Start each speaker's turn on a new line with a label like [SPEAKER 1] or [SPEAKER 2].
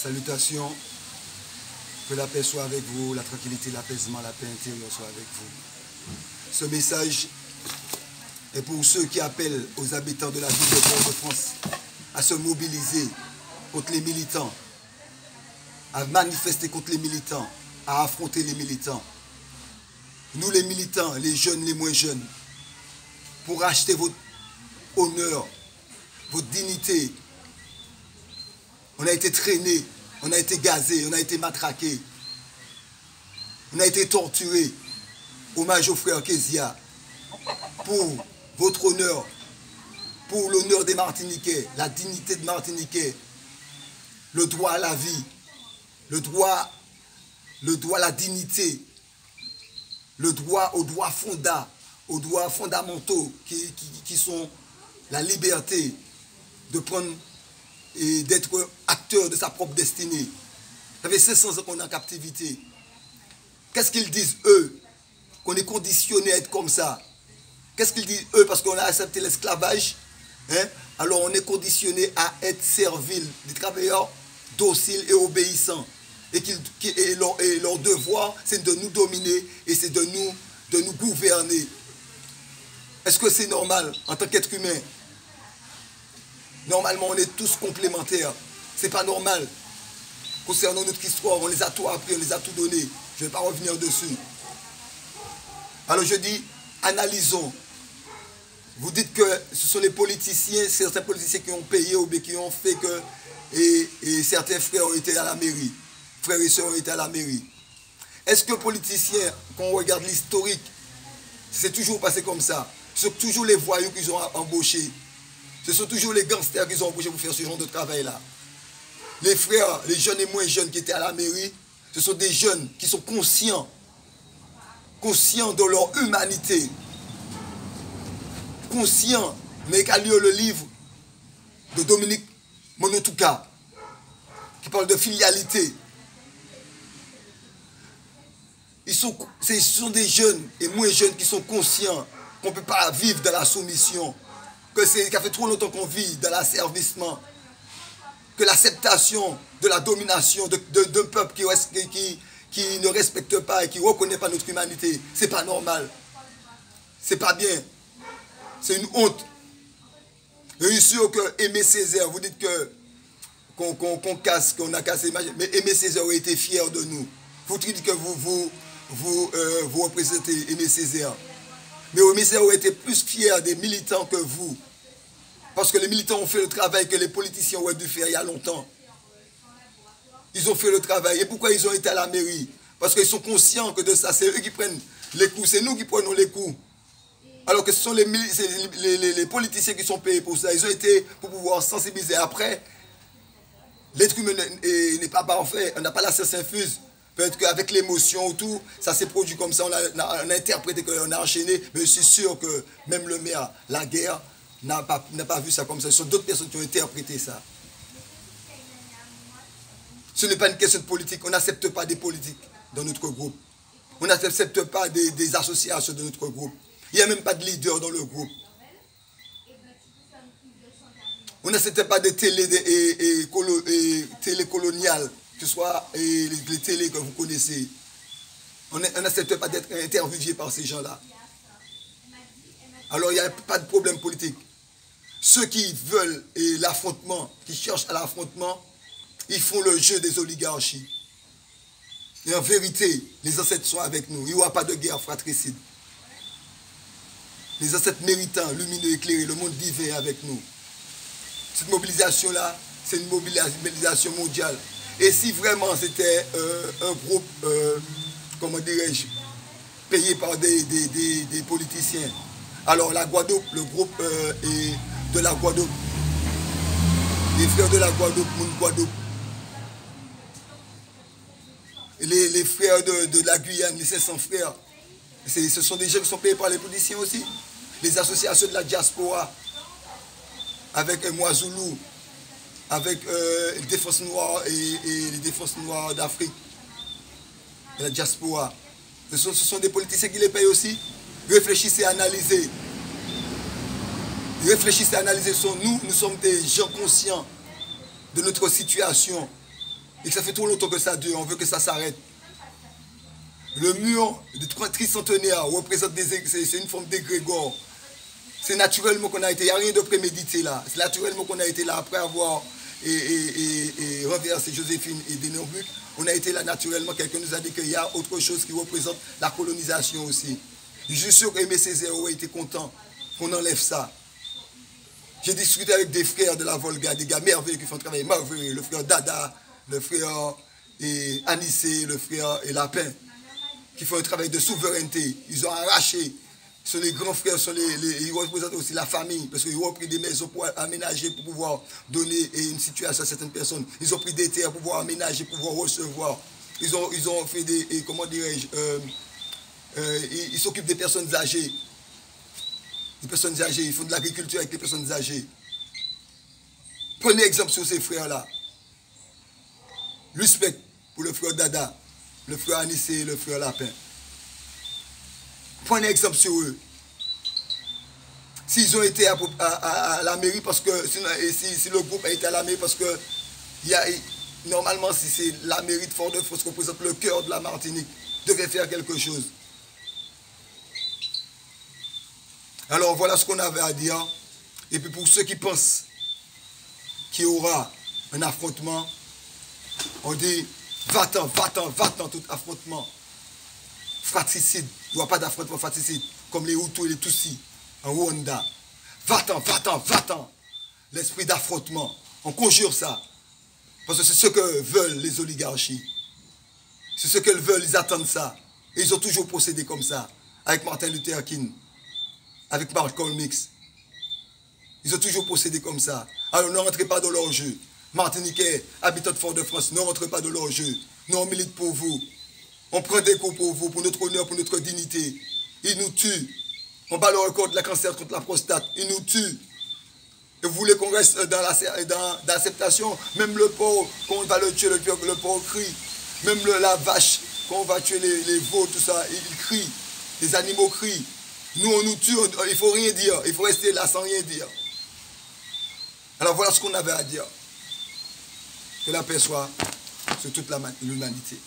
[SPEAKER 1] Salutations, que la paix soit avec vous, la tranquillité, l'apaisement, la paix intérieure soit avec vous. Ce message est pour ceux qui appellent aux habitants de la ville de Port-de-France à se mobiliser contre les militants, à manifester contre les militants, à affronter les militants. Nous les militants, les jeunes, les moins jeunes, pour acheter votre honneur, votre dignité. On a été traînés, on a été gazés, on a été matraqués, on a été torturés. Hommage au frère Kezia, pour votre honneur, pour l'honneur des Martiniquais, la dignité de Martiniquais, le droit à la vie, le droit à la dignité, le droit aux droits fondamentaux qui sont la liberté de prendre et d'être acteur de sa propre destinée. Ça fait 500 ans qu'on est en captivité. Qu'est-ce qu'ils disent eux? Qu'on est conditionné à être comme ça. Qu'est-ce qu'ils disent eux? Parce qu'on a accepté l'esclavage, hein? Alors on est conditionné à être servile, des travailleurs dociles et obéissants. Et leur devoir, c'est de nous dominer et c'est de nous gouverner. Est-ce que c'est normal en tant qu'être humain? Normalement, on est tous complémentaires. C'est pas normal. Concernant notre histoire, on les a tout appris, on les a tout donné. Je ne vais pas revenir dessus. Alors je dis, analysons. Vous dites que ce sont les politiciens, certains politiciens qui ont payé ou bien qui ont fait que... Et certains frères ont été à la mairie. Frères et sœurs ont été à la mairie. Est-ce que politiciens, quand on regarde l'historique, c'est toujours passé comme ça? Ce sont toujours les voyous qu'ils ont embauchés. Ce sont toujours les gangsters qu'ils ont embauchés pour faire ce genre de travail-là. Les frères, les jeunes et moins jeunes qui étaient à la mairie, ce sont des jeunes qui sont conscients de leur humanité, conscients, mais qu'à lire le livre de Dominique Monotouka, qui parle de filialité. Ce sont des jeunes et moins jeunes qui sont conscients qu'on ne peut pas vivre dans la soumission, que ça fait trop longtemps qu'on vit dans l'asservissement, que l'acceptation de la domination d'un peuple qui ne respecte pas et qui ne reconnaît pas notre humanité, c'est pas normal. C'est pas bien. C'est une honte. Je suis sûr que Aimé Césaire, vous dites qu'on a cassé l'image, mais Aimé Césaire aurait été fier de nous. Vous dites que vous représentez Aimé Césaire. Mais Aimé Césaire aurait été plus fier des militants que vous. Parce que les militants ont fait le travail que les politiciens auraient dû faire il y a longtemps. Ils ont fait le travail. Et pourquoi ils ont été à la mairie? Parce qu'ils sont conscients que de ça, c'est eux qui prennent les coups, c'est nous qui prenons les coups. Alors que ce sont les politiciens qui sont payés pour ça. Ils ont été pour pouvoir sensibiliser. Après, l'être humain n'est pas parfait. On n'a pas la science infuse. Peut-être qu'avec l'émotion ou tout, ça s'est produit comme ça. On a interprété qu'on a enchaîné. Mais je suis sûr que même le maire, la guerre, n'a pas vu ça comme ça. Ce sont d'autres personnes qui ont interprété ça. Ce n'est pas une question de politique. On n'accepte pas des politiques dans notre groupe. On n'accepte pas des associations dans notre groupe. Il n'y a même pas de leader dans le groupe. On n'accepte pas des télé coloniales, que ce soit les télés que vous connaissez. On n'accepte pas d'être interviewé par ces gens-là. Alors il n'y a pas de problème politique. Ceux qui veulent l'affrontement, qui cherchent à l'affrontement, ils font le jeu des oligarchies. Et en vérité, les ancêtres sont avec nous. Il n'y aura pas de guerre fratricide. Les ancêtres méritants, lumineux, éclairés, le monde divin est avec nous. Cette mobilisation-là, c'est une mobilisation mondiale. Et si vraiment c'était un groupe, comment dirais-je, payé par des politiciens, alors la Guadeloupe, le groupe de la Guadeloupe, les frères de la Guadeloupe, Moun Guadeloupe, les frères de la Guyane, les 500 frères, ce sont des gens qui sont payés par les politiciens aussi. Les associations de la diaspora, avec Moizoulou, avec les défenses noires et les défenses noires d'Afrique, la diaspora. Ce sont des politiciens qui les payent aussi. Réfléchissez, analysez. Réfléchissez, analysez. Nous sommes des gens conscients de notre situation. Et que ça fait trop longtemps que ça dure, on veut que ça s'arrête. Le mur de tricentenaire représente c'est une forme d'égrégore. C'est naturellement qu'on a été, il n'y a rien de prémédité là. C'est naturellement qu'on a été là après avoir renversé Joséphine et Denonbuc. On a été là naturellement. Quelqu'un nous a dit qu'il y a autre chose qui représente la colonisation aussi. Je suis sûr qu'Aimé Césaire aurait été content qu'on enlève ça. J'ai discuté avec des frères de la Volga, des gars merveilleux qui font un travail merveilleux. Le frère Dada, le frère Anissé, le frère Lapin, qui font un travail de souveraineté. Ils ont arraché. Ce sont les grands frères, ils représentent aussi la famille, parce qu'ils ont pris des maisons pour aménager, pour pouvoir donner une situation à certaines personnes. Ils ont pris des terres pour pouvoir aménager, pour pouvoir recevoir. Ils ont fait des, comment dirais-je, ils s'occupent des personnes âgées. Les personnes âgées, ils font de l'agriculture avec les personnes âgées. Prenez exemple sur ces frères-là. Respect pour le frère Dada, le frère Anissé et le frère Lapin. Prenez exemple sur eux. S'ils ont été à la mairie, parce que si le groupe a été à la mairie, parce que normalement, si c'est la mairie de Fort-de-France qui représente le cœur de la Martinique, devait faire quelque chose. Alors voilà ce qu'on avait à dire. Et puis pour ceux qui pensent qu'il y aura un affrontement, on dit va-t'en, va-t'en, va-t'en, tout affrontement. Fratricide, il n'y aura pas d'affrontement fratricide, comme les Hutus et les Tutsis en Rwanda. Va-t'en, va-t'en, va-t'en. L'esprit d'affrontement, on conjure ça. Parce que c'est ce que veulent les oligarchies. C'est ce qu'elles veulent, ils attendent ça. Et ils ont toujours procédé comme ça, avec Martin Luther King, avec Malcolm X. Ils ont toujours procédé comme ça. Alors ne rentrez pas dans leur jeu. Martiniquais, habitants de Fort-de-France, ne rentrez pas dans leur jeu. Nous, on milite pour vous. On prend des coups pour vous, pour notre honneur, pour notre dignité. Ils nous tuent. On bat le record de la cancer contre la prostate. Ils nous tuent. Et vous voulez qu'on reste dans l'acceptation? Même le porc, qu'on va le tuer, le porc crie. Même la vache, quand on va tuer les veaux, tout ça, ils crient. Les animaux crient. Nous, on nous tue, il ne faut rien dire. Il faut rester là sans rien dire. Alors voilà ce qu'on avait à dire. Que la paix soit sur toute l'humanité.